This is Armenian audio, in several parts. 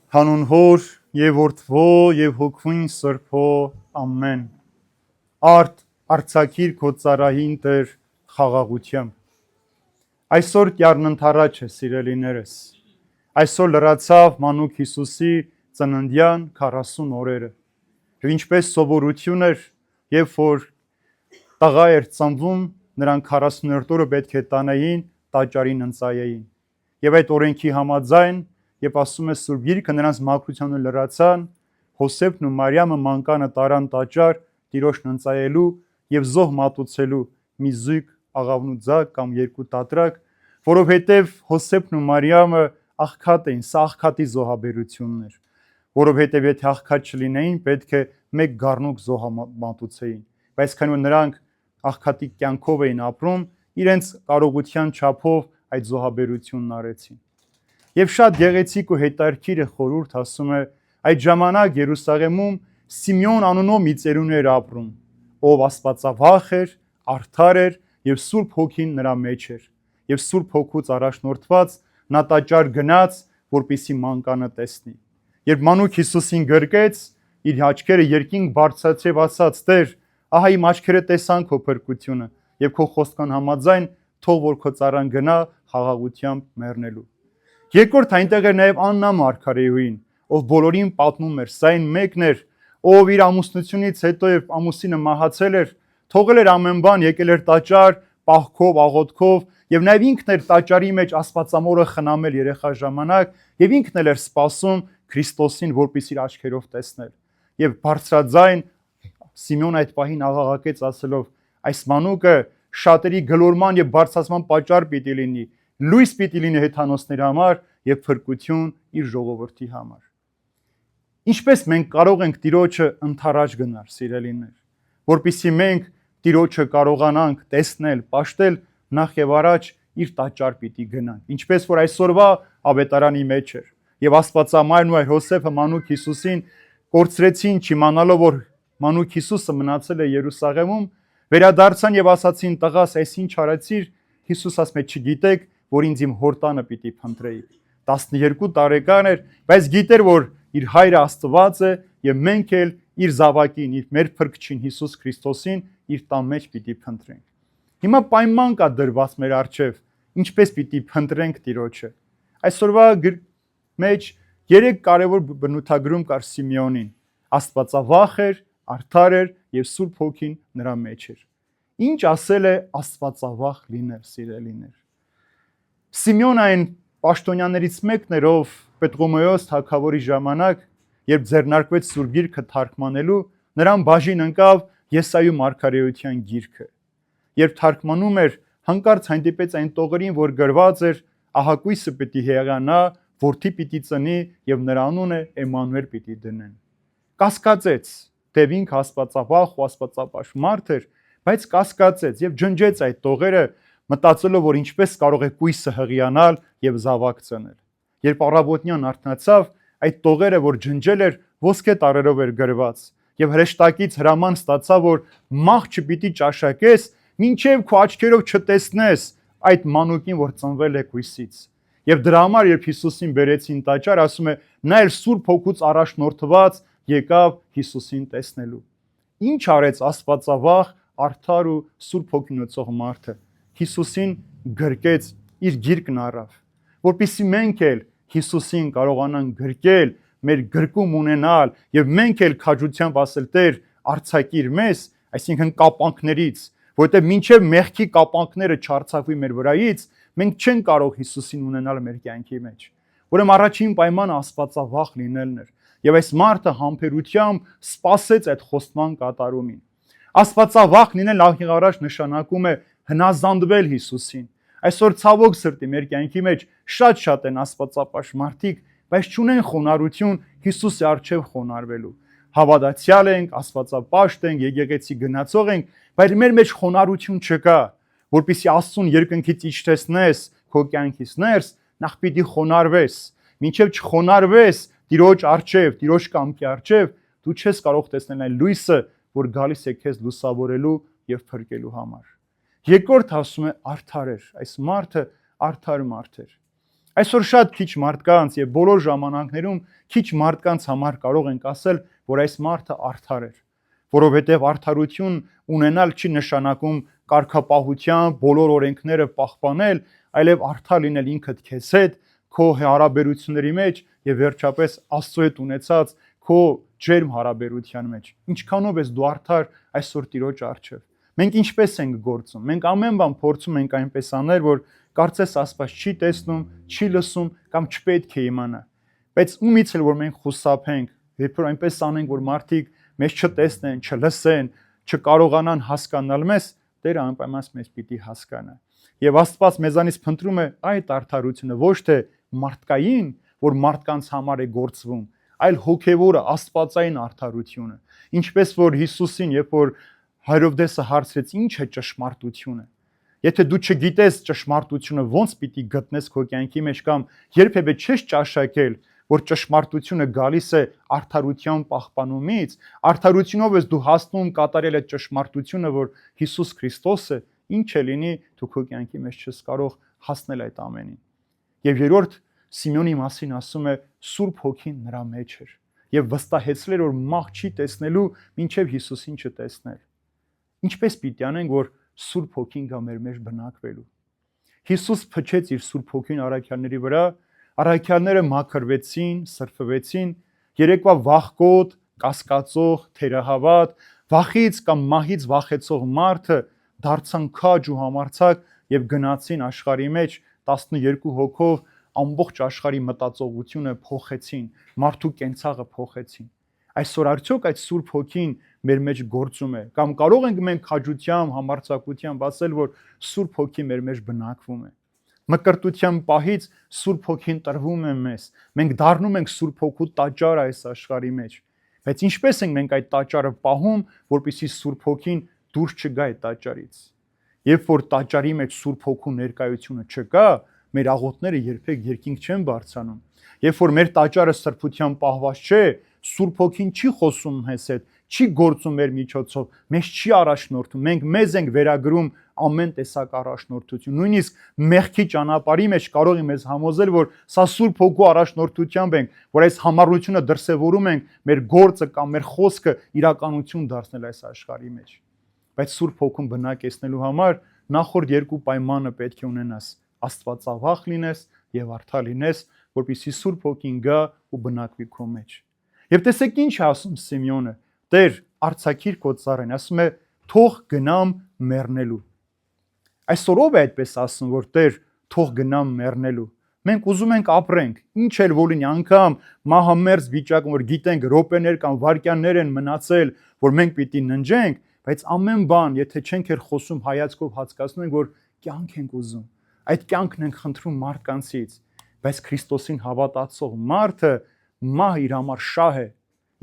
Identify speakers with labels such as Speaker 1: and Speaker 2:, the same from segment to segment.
Speaker 1: Հանուն Հոր եւ Որդվո եւ Հոգվին Սրբո ամեն։ Արդ արցակիր քո ծառային Տեր խաղաղությամբ։ Այսօր կյարն ընթառաջ է, սիրելիներս։ Այսօր լրացավ Մանուկ Հիսուսի ծննդյան 40 օրերը։ Եվ ինչպես սովորություն էր, երբ որ տղա էր ծնվում, նրան 40-րդ օրը պետք է տանեին տաճարին ընծայեին։ Եվ այդ օրենքի համաձայն, երբ ասում է Սուրբ Գիրքը, նրանց մաքրությանը լրացան, Հոսեփն ու Մարիամը մանկանը տարան տաճար Տիրոջն ընծայելու եւ զոհ մատուցելու մի զույգ աղավնու ձակ կամ երկու տատրակ, որովհետեւ Հոսեփն ու Մարիամը աղքատ էին, սա աղքատի զոհաբերությունն էր, որովհետեւ եթե աղքատ չլինեին, պետք է մեկ գառնուկ զոհ մատուցեին, բայց քանի որ նրանք աղքատի կյանքով էին ապրում, իրենց կարողության չափով այդ զոհաբերությունն արեցին։ Եվ շատ գեղեցիկ ու հետաքրքիր է խորհուրդ ասում է, այդ ժամանակ Երուսաղեմում Սիմեոն անունով մի ծերունի էր ապրում, ով աստվածավախ էր, արդար էր եւ Սուրբ Հոգին նրա մեջ էր։ Եվ Սուրբ Հոգուց առաջնորդված նա տաճար գնաց, որպեսզի մանկանը տեսնի։ Երբ Մանուկ Հիսուսին գրկեց, իր աչքերը երկինք բարձրացրավ, ասաց. «Տեր, ահա իմ աչքերը տեսան քո փրկությունը եւ քո խոսքան համաձայն թող որ քո ծառան գնա խաղաղությամբ մեռնելու»։ Երկրորդ այնտեղ էր նաև Աննա մարգարեուհին, ով բոլորին պատմում էր, սա այն մեկն էր, ով իր ամուսնությունից հետո երբ ամուսինը մահացել էր, թողել էր ամեն բան, եկել էր տաճար, պահքով, աղոթքով, եւ նաև ինքն էր տաճարի մեջ Աստվածամորը խնամել երեխա ժամանակ, եւ ինքն էլ էր սպասում Քրիստոսին, որպես իր աչքերով տեսնել։ Եվ բարձրաձայն Սիմեոն այդ պահին աղաղակեց ասելով. «Այս մանուկը շատերի գլորման եւ բարձրացման պատճառ պիտի լինի, լույս պիտի լինի հեթանոսների համար եւ փրկություն իր ժողովրդի համար»։ Ինչպես մենք կարող ենք Տիրոջը ընթառաջ գնալ, սիրելիներ, որpիսի մենք Տիրոջը կարողանանք տեսնել, պաշտել, նախ եւ առաջ իր տաճար պիտի գնանք, ինչպես որ այսօրվա ավետարանի մեջ էր։ Եվ Աստվածամայրն ու Հոսեփը Մանուկ Հիսուսին կորցրեցին, չիմանալով որ Մանուկ Հիսուսը մնացել է Երուսաղեմում, վերադարձան եւ ասացին. «Տղաս, այս ինչ արեցիր»։ Հիսուս ասում է. «Չգիտեք, որ ինձ իմ հոր տանը պիտի փնտրեիք»։ 12 տարեկան էր, բայց գիտեր, որ իր հայրը Աստված է եւ մենք էլ իր զավակին, իր մեր փրկչին Հիսուս Քրիստոսին իր տան մեջ պիտի փնտրենք։ Հիմա պայման կա դրված մեր առջև, ինչպես պիտի փնտրենք Տիրոջը։ Այսօրվա մեջ 3 կարևոր բնութագրում կար Սիմեոնին. Աստվածավախ էր, արդար էր եւ Սուրբ Հոգին նրա մեջ էր։ Ինչ ասել է աստվածավախ լինել, սիրելիներ։ Սիմեոն այն պաշտոնյաներից մեկն էր, ով Պետրոմեոս թագավորի ժամանակ, երբ ձեռնարկվեց Սուրբ Գիրքը թարգմանելու, նրան բաժին ընկավ Եսայու մարգարեության գիրքը։ Երբ թարգմանում էր, հանկարծ հանդիպեց այն տողերին, որ գրված էր. «Ահակույսը պիտի հիանա, որդի պիտի ծնի եւ նրա անունը Էմմանուել պիտի դնեն»։ Կասկածեց, դեպ ինքը աստվածավախ ու աստվածապաշտ մարդ էր, բայց կասկածեց եւ ջնջեց այդ տողերը, մտածելով, որ ինչպես կարող է կույսը հղիանալ եւ զավակ ծնել։ Երբ առավոտյան արթնացավ, այդ տողերը, որ ջնջել էր, ոսկե տառերով էր գրված եւ հրեշտակից հրաման ստացավ, որ մահ չպիտի ճաշակես, մինչեւ քո աչքերով չտեսնես այդ մանուկին, որ ծնվել է կույսից։ Եվ դրա համար, երբ Հիսուսին բերեցին տաճար, ասում է, նա էլ Սուրբ Հոգուց առաջնորդված եկավ Հիսուսին տեսնելու։ Ինչ արեց աստվածավախ, արդար ու Սուրբ Հոգին ունեցող մարդը։ Հիսուսին գրկեց, իր գիրկն առավ, որպեսզի մենք էլ Հիսուսին կարողանանք գրկել, մեր գրկում ունենալ եւ մենք էլ քաջությամբ ասել. «Տեր, արձակիր մեզ», այսինքն կապանքներից, որտեղ մինչև մեղքի կապանքները չարցակվի մեր վրայից, մենք չենք կարող Հիսուսին ունենալ մեր կյանքի մեջ։ Ուրեմն առաջին պայմանը աստվածավախ լինելն էր։ Եվ այս մարդը համբերությամբ սպասեց այդ խոստման կատարումին։ Աստվածավախ լինել նախ նշանակում է հնազանդվել Հիսուսին։ Այսօր ցավոք սրտի մեր կյանքի մեջ շատ են աստվածապաշտ մարդիկ, բայց չունեն խոնարհություն Հիսուսի առջև խոնարհվելու։ Հավատացյալ ենք, աստվածապաշտ ենք, եկեղեցի գնացող ենք, բայց մեր մեջ խոնարհություն չկա, որպեսզի Աստծուն երկնքից իջեցնես քո կյանքից ներս, նախ պիտի խոնարհվես։ Մինչև չխոնարհվես Տիրոջ առջև, Տիրոջ կամքի առջև, դու չես կարող տեսնել այն լույսը, որ գալիս է քեզ լուսավորելու եւ փրկելու համար։ Երկրորդ ասում է արդար էր, այս մարդը արդար մարդ էր։ Այսօր շատ քիչ մարդկանց եւ բոլոր ժամանակներում քիչ մարդկանց համար կարող ենք ասել, որ այս մարդը արդար էր, որովհետեւ արդարություն ունենալ չի նշանակում կարգապահության բոլոր օրենքները պահպանել, այլև արդար լինել ինքդ քեզ հետ, քո հարաբերությունների մեջ եւ վերջապես Աստծո հետ ունեցած քո ջերմ հարաբերության մեջ։ Ինչքանով ես դու արդար այսօր Տիրոջ առջև։ Մենք ինչպես ենք գործում։ Մենք ամեն բան փորձում ենք այնպես անել, որ կարծես Աստված չի տեսնում, չի լսում կամ չպետք է իմանա։ Բայց ումից էլ որ մենք խուսափենք, երբ որ այնպես անենք, որ մարդիկ մեզ չտեսնեն, չլսեն, չկարողանան հասկանալ մեզ, Տերը անպայման մեզ պիտի հասկանա։ Եվ Աստված մեզանից փնտրում է այդ արդարությունը, ոչ թե մարդկային, որ մարդկանց համար է գործվում, այլ հոգևորը, աստվածային արդարությունը։ Ինչպես որ Հիսուսին, երբ որ Հերովդեսը հարցրեց, ինչ է ճշմարտությունը։ Եթե դու չգիտես ճշմարտությունը ոնց պիտի գտնես քո կյանքի մեջ կամ երբևէ չես ճաշակել, որ ճշմարտությունը գալիս է արդարության պահպանումից, արդարությունով ես դու հասնում կատարել այդ ճշմարտությունը, որ Հիսուս Քրիստոսը, ինչ է լինի, դու քո կյանքի մեջ չես կարող հասնել այդ ամենին։ Եվ երրորդ Սիմեոնի մասին ասում է Սուրբ Հոգին նրա մեջ էր եւ վստահեցրել որ մահ չի տեսնելու մինչեւ Հիսուսին չտեսնել։ Ինչպես պիտի անենք, որ Սուրբ Հոգին գա մեր մեջ բնակվելու։ Հիսուս փչեց իր Սուրբ Հոգին առաքյալների վրա, առաքյալները մաքրվեցին, սրբվեցին, երեկվա վախկոտ, կասկածող, թերահավատ, վախից կամ մահից վախեցող մարդը դարձան քաջ ու համարձակ եւ գնացին աշխարհի մեջ 12 հոգով ամբողջ աշխարհի մտածողությունը փոխեցին, մարդու կենցաղը փոխեցին։ Այսօր արդյոք այդ Սուրբ Հոգին մեր մեջ գործում է, կամ կարող ենք մենք քաջությամբ, համարձակությամբ ասել, որ Սուրբ Հոգի մեր մեջ բնակվում է։ Մկրտության պահից Սուրբ Հոգին տրվում է մեզ։ Մենք դառնում ենք Սուրբ Հոգու տաճար այս աշխարհի մեջ։ Բայց ինչպես ենք մենք այդ տաճարը պահում, որպեսզի Սուրբ Հոգին դուրս չգա այդ տաճարից։ Երբ որ տաճարի մեջ Սուրբ Հոգու ներկայությունը չկա, մեր աղոթները երբեք երկինք չեն բարձրանում։ Երբ որ մեր տաճարը սրբության պահված չէ, Սուրբ Հոգին չի խոսում մեզ հետ, չի գործում մեր միջոցով, մեզ չի առաջնորդում, մենք մեզ ենք վերագրում ամեն տեսակ առաջնորդություն։ Նույնիսկ մեղքի ճանապարհի մեջ կարող է մեզ համոզել, որ սա Սուրբ Հոգու առաջնորդությամբ ենք, որ այս համառությունը դրսևորում ենք մեր գործը կամ մեր խոսքը իրականություն դարձնել այս աշխարհի մեջ։ Բայց Սուրբ Հոգուն բնակեցնելու համար նախորդ երկու պայմանը պետք է ունենաս. Աստվածավախ լինես եւ արդար լինես, որպեսզի Սուրբ Հոգին գա ու բնակվի քո մեջ։ Եվ տեսեք ինչ է ասում Սիմեոնը. Տեր, արձակիր քո ծառային, ասում է, թող գնամ մեռնելու։ Այսօր ով է այդպես ասում, որ Տեր, թող գնամ մեռնելու։ Մենք ուզում ենք ապրենք, ինչ էլ որ լինի, անգամ մահամերձ վիճակում, որ գիտենք րոպեներ կամ վայրկյաններ են մնացել, որ մենք պիտի ննջենք, բայց ամեն բան, եթե չենք էր խոսում հայացքով հասկացնում ենք, որ կյանք ենք ուզում։ Այդ կյանքն ենք խնդրում մարդկանցից, բայց Քրիստոսին հավատացող մարդը մահ իր համար շահ է,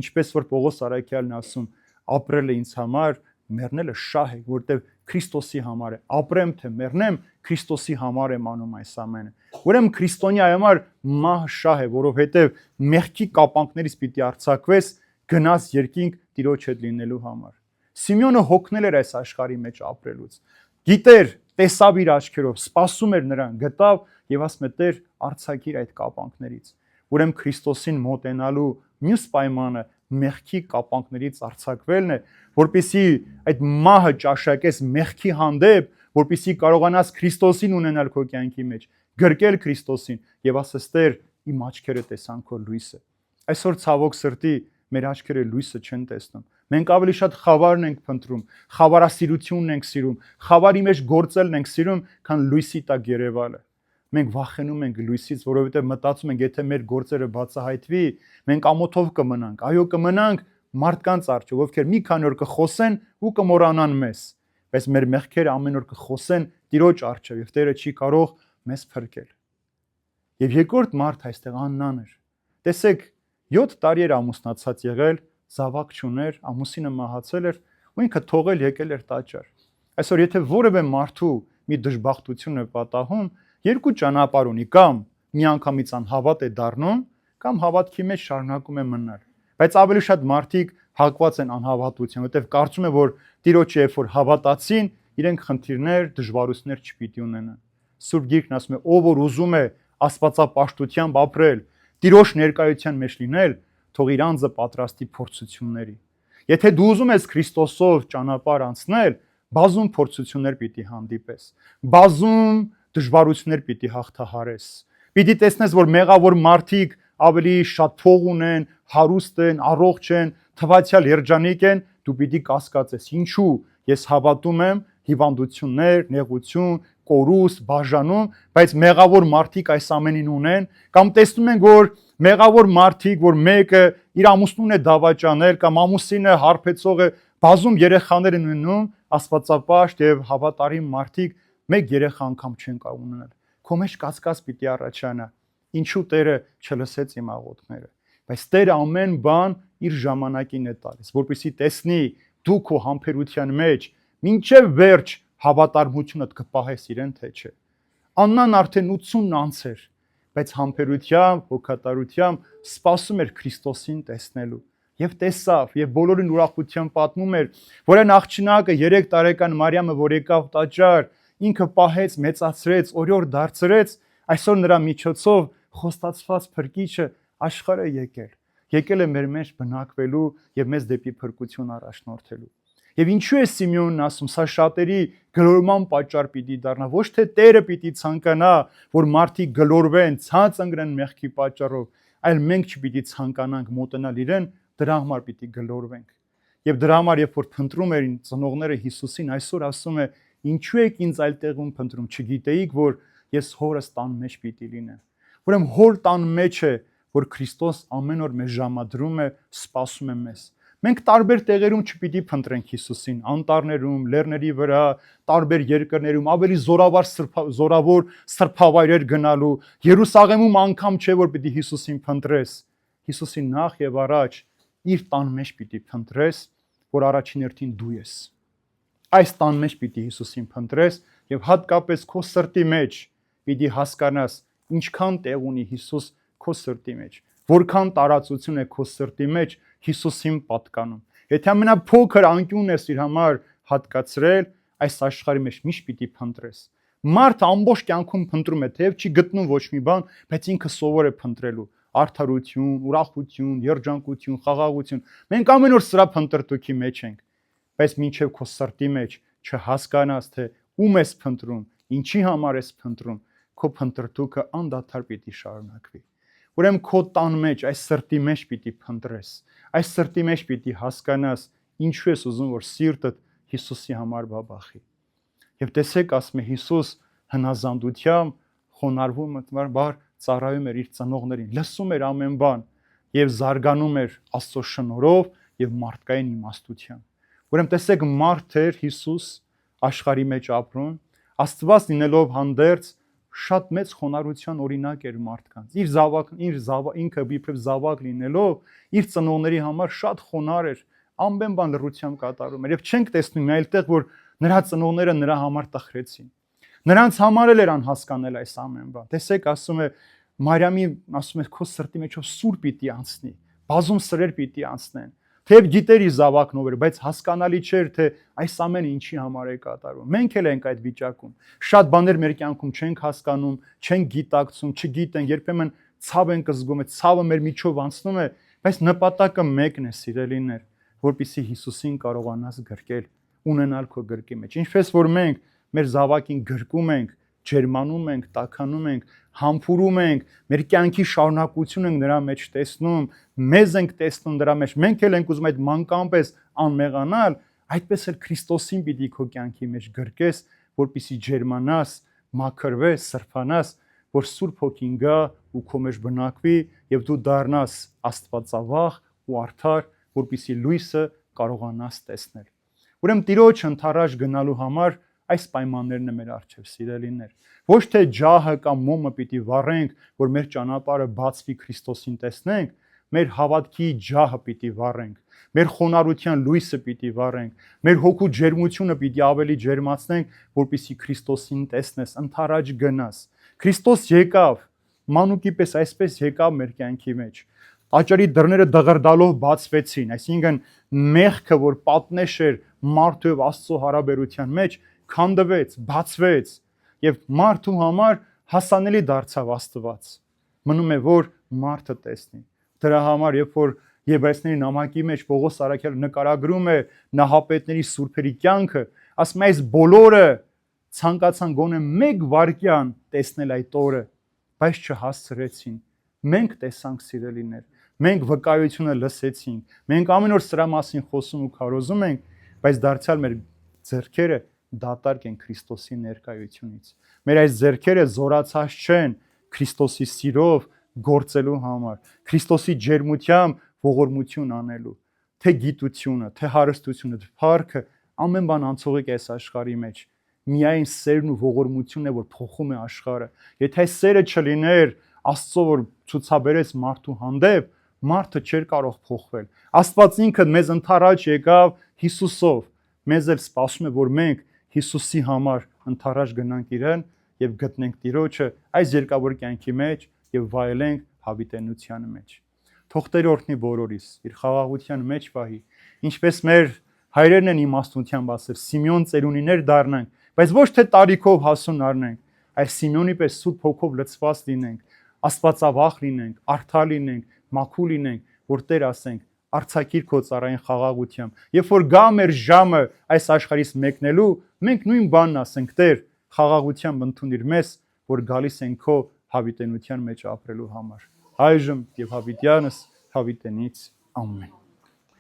Speaker 1: ինչպես որ Պողոս առաքյալն ասում, ապրելը ինձ համար, մեռնելը շահ է, որտեղ Քրիստոսի համար է, ապրեմ թե մեռնեմ, Քրիստոսի համար եմ անում այս ամենը։ Ուրեմն քրիստոնյայի համար մահ շահ է, որովհետև մեղքի կապանքներից պիտի արձակվես, գնաս երկինք Տիրոջ հետ լինելու համար։ Սիմեոնը հոգնել էր այս աշխարհի մեջ ապրելուց։ Գիտեր, տեսավ իր աչքերով, սպասում էր նրան, գտավ եւ ասում է Տեր, արձակիր այդ կապանքներից։ Ուրեմն Քրիստոսին մոտենալու մյուս պայմանը մեղքի կապանքներից արձակվելն է, որպեսզի այդ մահը ճաշակես մեղքի հանդեպ, որպեսզի կարողանաս Քրիստոսին ունենալ քո կյանքի մեջ, գրկել Քրիստոսին եւ ասես Տեր, իմ աչքերը տեսան քո լույսը։ Այսօր ցավոք սրտի մեր աչքերը լույսը չեն տեսնում։ Մենք ավելի շատ խավարն ենք փնտրում, խավարասիրությունն ենք սիրում, խավարի մեջ գործելն ենք սիրում, քան լույսի տակ երևալը։ Մենք վախենում ենք լույսից, որովհետև մտածում ենք, եթե մեր գործերը բացահայտվի, մենք ամոթով կմնանք, այո կմնանք մարդկանց առջև, ովքեր մի քանի օր կխոսեն ու կմոռանան մեզ, բայց մեր մեղքերը ամեն օր կխոսեն Տիրոջ առջև, եւ Տերը չի կարող մեզ փրկել։ Եվ երկրորդ մարդ այստեղ Աննան էր։ Տեսեք, 7 տարի էր ամուսնացած եղել, զավակ չուներ, ամուսինը մահացել էր, ու ինքը թողել եկել էր տաճար։ Այսօր եթե որևէ մարդու մի դժբախտություն է պատահում, երկու ճանապարհ ունի, կամ միանգամից անհավատ է դառնում, կամ հավատքի մեջ շարունակում է մնալ։ Բայց ավելի շատ մարդիկ հակված են անհավատության, որտեղ կարծում են, որ Տիրոջը երբ որ հավատացին, իրենք խնդիրներ, դժվարություններ չպիտի ունենան։ Սուրբ Գիրքն ասում է, ով որ ուզում է աստվածապաշտությամբ ապրել, Տիրոջ ներկայության մեջ լինել, թող իր անձը պատրաստի փորձությունների։ Եթե դու ուզում ես Քրիստոսով ճանապարհ անցնել, բազում փորձություններ պիտի հանդիպես, բազում դժվարություններ պիտի հաղթահարես։ Պիտի տեսնես, որ մեղավոր մարդիկ ավելի շատ փող ունեն, հարուստ են, առողջ են, թվացial երջանիկ են, դու պիտի կասկածես, ինչու ես հավատում եմ հիվանդություններ, նեղություն, կորուստ, բաժանում, բայց մեղավոր մարդիկ այս ամենին ունեն, կամ տեսնում ենք, որ մեղավոր մարդիկ, որ մեկը իր ամուսնուն է դավաճանել, կամ ամուսինը հարբեցող է, բազում երեխաներ են ունենում, աստվածապաշտ եւ հավատարիմ մարդիկ մեկ երեխա անգամ չեն կարող ունենալ։ Քո մեջ կասկած պիտի առաջանա, ինչու Տերը չլսեց իմ աղոթքները, բայց Տերը ամեն բան իր ժամանակին է տալիս, որպեսզի տեսնի դու քո համբերության մեջ մինչև վերջ հավատարմությունդ կպահես իրեն, թե չէ։ Աննան արդեն 80-ն անց էր, բայց համբերությամբ, հոգատարությամբ սպասում էր Քրիստոսին տեսնելու։ Եվ տեսավ, եւ բոլորին ուրախությամբ պատմում էր, որ այն աղջնակը 3 տարեկան Մարիամը, որ եկավ տաճար, ինքը պահեց, մեծացրեց, օրիոր դարձրեց, այսօր նրա միջոցով խոստացված փրկիչը աշխարհը եկել է մեր մեջ բնակվելու եւ մեզ դեպի փրկություն առաջնորդելու։ Եվ ինչու է Սիմեոնն ասում, սա շատերի գլորման պատճառ պիտի դառնա, ոչ թե Տերը պիտի ցանկանա, որ մարդիկ գլորվեն, ցած ընկնեն մեղքի պատճառով, այլ մենք չպիտի ցանկանանք մոտենալ իրեն, դրա համար պիտի գլորվենք։ Եվ դրա համար, երբ որ փնտրում էին ծնողները Հիսուսին, այսօր ասում է, ինչու եք ինձ այլ տեղում փնտրում, չգիտեիք, որ ես հորս տան մեջ պիտի լինեմ։ Ուրեմն հոր տան մեջ է, որ Քրիստոս ամեն օր մեզ ժամադրում է, սպասում է մեզ։ Մենք տարբեր տեղերում չպիտի փնտրենք Հիսուսին, անտառներում, լեռների վրա, տարբեր երկրներում, ավելի զորավոր սրբավայրեր գնալու, Երուսաղեմում անգամ չէ, որ պիտի Հիսուսին փնտրես։ Հիսուսին նախ եւ առաջ իր տան մեջ պիտի փնտրես, որ առաջին հերթին դու ես։ Այս տան մեջ պիտի Հիսուսին փնտրես եւ հատկապես քո սրտի մեջ պիտի հասկանաս ինչքան տեղ ունի Հիսուս քո սրտի մեջ, որքան տարածություն է քո սրտի մեջ Հիսուսին պատկանում։ Եթե ամենափոքր անկյունն ես իր համար հատկացրել, այս աշխարհի մեջ միշտ պիտի փնտրես։ Մարդը ամբողջ կյանքում փնտրում է, թեև չի գտնում ոչ մի բան, բայց ինքը սովոր է փնտրելու արդարություն, ուրախություն, երջանկություն, խաղաղություն։ Մենք ամեն օր սրա փնտրտուքի մեջ ենք, բայց մինչև քո սրտի մեջ չհասկանաս, թե ում ես փնտրում, ինչի համար ես փնտրում, քո փնտրտուքը անդադար պիտի շարունակվի։ Ուրեմն քո տան մեջ, այս սրտի մեջ պիտի փնտրես, այս սրտի մեջ պիտի հասկանաս ինչու ես ուզում, որ սիրտդ Հիսուսի համար բաբախի։ Եվ տեսեք, ասում է Հիսուս հնազանդությամբ խոնարհվում էր, ծառայում էր իր ծնողներին, լսում էր ամեն բան եւ զարգանում էր Աստծո շնորհով եւ մարդկային իմաստությամբ։ Ուրեմն տեսեք, մարդ էր Հիսուս աշխարհի մեջ ապրում, Աստված լինելով հանդերձ շատ մեծ խոնարհության օրինակ էր մարդկանց։ Ինքը իբրև զավակ լինելով, իր ծնողների համար շատ խոնարհ էր, ամեն բան լռությամբ կատարում էր։ Եվ չենք տեսնում մի այլ տեղ, որ նրա ծնողները նրա համար տխրեցին։ Նրանց համար էլ էր անհասկանել այս ամեն բան։ Տեսեք, ասում է Մարիամի, ասում է քո սրտի մեջով սուր պիտի անցնի, բազում սրեր պիտի անցնեն։ Թեև գիտեր իր զավակն ով էր, բայց հասկանալի չէր, թե այս ամենը ինչի համար է կատարվում։ Մենք էլ ենք այդ վիճակում։ Շատ բաներ մեր կյանքում չենք հասկանում, չենք գիտակցում, չգիտենք, երբեմն ցավ ենք զգում, այդ ցավը մեր միջով անցնում է, բայց նպատակը մեկն է, սիրելիներ, որպեսզի Հիսուսին կարողանաս գրկել, ունենալ քո գրկի մեջ։ Ինչպես որ մենք մեր զավակին գրկում ենք, ջերմանում ենք, տաքանում ենք, համբուրում ենք, մեր կյանքի շարունակություն ենք նրա մեջ տեսնում, մեզ ենք տեսնում դրա մեջ, մենք էլ ենք ուզում այդ մանկան պես անմեղանալ, այդպես էլ Քրիստոսին պիտի քո կյանքի մեջ գրկես, որպեսզի ջերմանաս, մաքրվես, սրբանաս, որ Սուրբ Հոգին գա ու քո մեջ բնակվի եւ դու դառնաս աստվածավախ ու արդար, որպեսզի լույսը կարողանաս տեսնել։ Ուրեմն Տիրոջ ընթառաջ գնալու համար այս պայմաններն է մեր առջև, սիրելիներ։ Ոչ թե ջահը կամ մոմը պիտի վառենք, որ մեր ճանապարհը բացվի Քրիստոսին տեսնենք, մեր հավատքի ջահը պիտի վառենք, մեր խոնարհության լույսը պիտի վառենք, մեր հոգու ջերմությունը պիտի ավելի ջերմացնենք, որպեսզի Քրիստոսին տեսնես, ընթառաջ գնաս։ Քրիստոս եկավ, մանուկի պես այսպես եկավ մեր կյանքի մեջ։ Տաճարի դռները դղրդալով բացվեցին, այսինքն մեղքը, որ պատնեշ էր մարդու եւ Աստծո հարաբերության մեջ, քանդվեց, բացվեց եւ մարդու համար հասանելի դարձավ Աստված։ Մնում է որ մարդը տեսնի։ Դրա համար երբ որ Եբրայեցիների նամակի մեջ Պողոս Արաքյալը նկարագրում է նահապետների սուրբերի կյանքը, ասում է այս բոլորը ցանկացան գոնե մեկ վայրկյան տեսնել այդ օրը, բայց չհասցրեցին։ Մենք տեսանք, սիրելիներ, մենք վկայությունը լսեցինք, մենք ամեն օր սրա մասին խոսում ու քարոզում ենք, բայց դարձյալ մեր ձեռքերը դատարկ են Քրիստոսի ներկայությունից։ Մեր այս ձեռքերը զորացած չեն Քրիստոսի սիրով գործելու համար, Քրիստոսի ջերմությամբ ողորմություն անելու, թե գիտությունը, թե հարստությունը, թե փառքը, ամեն բան անցողիկ է այս աշխարհի մեջ։ Միայն սերն ու ողորմությունն է, որ փոխում է աշխարհը։ Եթե այս սերը չլիներ Աստծո, որ ցուցաբերեց մարդու հանդեպ, մարդը չէր կարող փոխվել։ Աստված ինքը մեզ ընթառաջ եկավ Հիսուսով։ Մեզ էլ սպասում է, որ մենք Հիսուսի համար ընթառաջ գնանք իրեն եւ գտնենք Տիրոջը այս երկավոր կյանքի մեջ եւ վայելենք հավիտենության մեջ։ Թող Տեր օրհնի բոլորիս, իր խաղաղության մեջ պահի, ինչպես մեր հայրերն են իմաստությամբ ասել, Սիմեոն ծերունիներ դառնանք, բայց ոչ թե տարիքով հասուն առնենք, այլ Սիմեոնի պես Սուրբ Հոգով լցված լինենք, Աստվածավախ լինենք, արդար լինենք, մաքուր լինենք, որ Տեր ասենք, արձակիր քո ծառային խաղաղությամբ։ Երբ որ գա մեր ժամը այս աշխարհից մեկնելու, մենք նույն բանն ասենք, Տեր, խաղաղությամբ ընդունիր մեզ, որ գալիս ենք քո հավիտենության մեջ ապրելու համար։ Այժմ եւ հավիտյանս հավիտենից ամեն։